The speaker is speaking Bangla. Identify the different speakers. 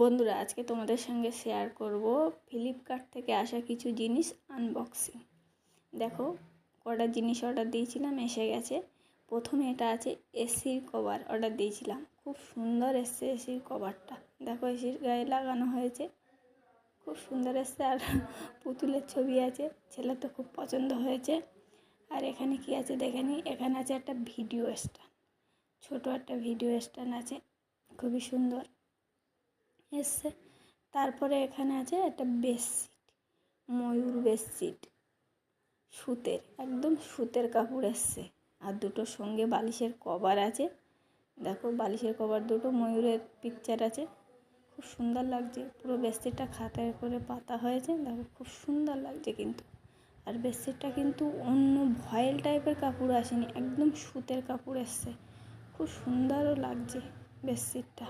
Speaker 1: বন্ধুরা, আজকে তোমাদের সঙ্গে শেয়ার করব ফ্লিপকার্ট থেকে আসা কিছু জিনিস আনবক্সিং। দেখো, কটা জিনিস অর্ডার দিয়েছিলাম, এসে গেছে। প্রথমে এটা আছে এসির কভার অর্ডার দিয়েছিলাম, খুব সুন্দর এসছে এসির কভারটা। দেখো, এসির গায়ে লাগানো হয়েছে, খুব সুন্দর এসছে। আর পুতুলের ছবি আছে, ছেলের তো খুব পছন্দ হয়েছে। আর এখানে কি আছে দেখে নিই। এখানে আছে একটা ভিডিও স্ট্যান্ড, ছোটো একটা ভিডিও স্ট্যান্ড আছে, খুবই সুন্দর এসছে। তারপরে এখানে আছে একটা বেডশিট, ময়ূর বেডশিট, সুতের, একদম সুতের কাপড় এসছে। আর দুটো সঙ্গে বালিশের কভার আছে। দেখো, বালিশের কভার দুটো ময়ূরের পিকচার আছে, খুব সুন্দর লাগছে। পুরো বেডশিটটা খাতায় করে পাতা হয়েছে, দেখো খুব সুন্দর লাগছে কিন্তু। আর বেডশিটটা কিন্তু অন্য ভয়েল টাইপের কাপড় আসেনি, একদম সুতের কাপড় এসছে, খুব সুন্দরও লাগছে বেডশিটটা।